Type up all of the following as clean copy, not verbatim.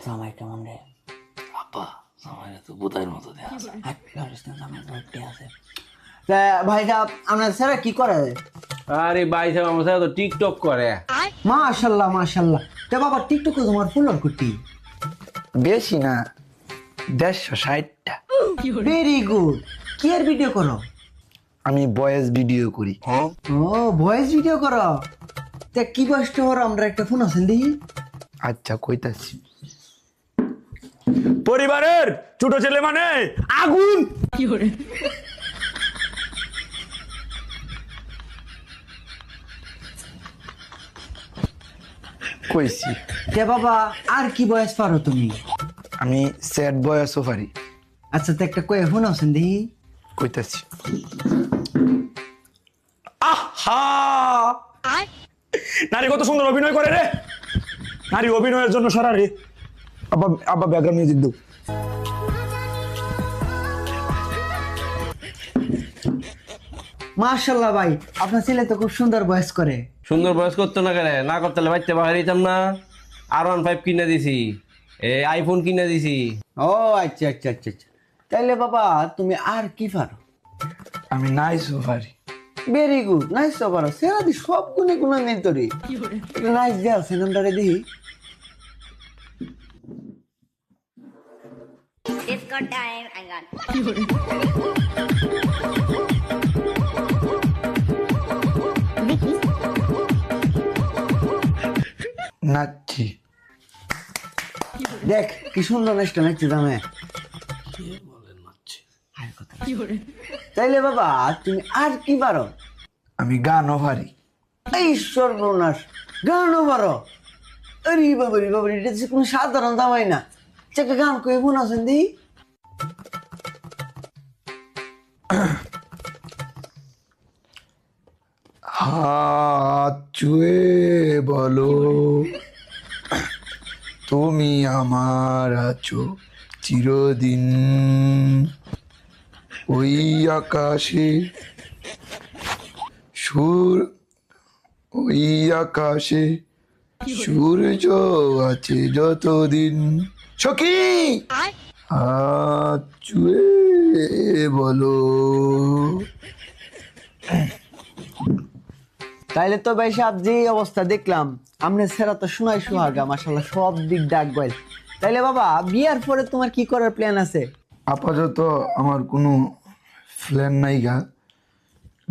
জামাই কেমন রে? আপা আমার তো বুধাইয়ের মতো দেয়া আছে। জামাই আছে তা ভাই সাহেব আপনার স্যার কি করে? আরে ভাই সাহেব আমার সাথে তো টিকটক করে। মাশাল্লাহ মাশাল্লাহ। তা বাবা টিকটকে তোমার ফুলার কুটি বেশি না 160টা। Very good. কি এর ভিডিও করো? আমি ভয়েস ভিডিও করি। ও ভয়েস ভিডিও করো? তা কি কষ্ট হর আমরা একটা ফোন আছেন দেখি। আচ্ছা কইতাছি। পরিবারের ছোট ছেলে মানে আগুন। কইছি তে বাবা আর কি বয়স পারো তুমি? আমি স্যাড ভয়েসও পারি। আচ্ছা তো একটা কয়ে ফোন আছেন দেখি। কইতাছি। আহা নারী কত সুন্দর অভিনয় করে রে। নারী অভিনয়ের জন্য সারা রে। আব্বা আব্বা ব্যাকগ্রাউন্ড মিউজিক দাও। মাশাল্লাহ ভাই আপনার ছেলে তো খুব সুন্দর ভয়েস করে। সুন্দর বয়স করতো না কেন? না করতে হলে বাচ্চা বাহির হইতাম না। R15 কিনে দিছি, আইফোন কিনে দিছি। ও আচ্ছা আচ্ছা আচ্ছা আচ্ছা। তাইলে বাবা তুমি আর কি পারো? আমি নাইসও পারি। ভেরি গুড নাইস তো পারো। সেরা দি সব গুণে গুণা নেই তোরে। নাইস দেওয়া আছে নামটারে দেখি। Disco time, hang on. নাচছি। দেখ কি সুন্দর নাচটা নাচছে জামে। তাইলে বাবা তুমি আর কি পারো? আমি গানও পারি। এই সর্বনাশ গানও পারো? আরে বাবারি বাবারি এটা তো কোনো সাধারণ দামাই না। একটা গান কয়ে ফোন আছেন দি। হাত ছুঁয়ে বলো তুমি আমার আছো চিরদিন। ওই আকাশে ওই আকাশে সূর্য আছে যতদিন। সখী হাত ছুঁয়ে বলো। তাইলে তো ভাই সাহেব যে অবস্থা দেখলাম আমরা সেরা তো শোনাই সোহাগা মাশাল্লাহ সব দিক ডাক গেল। তাইলে বাবা বিয়ার পরে তোমার কি করার প্ল্যান আছে? আপাতত আমার কোনো প্ল্যান নাই গা।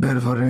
বের পরে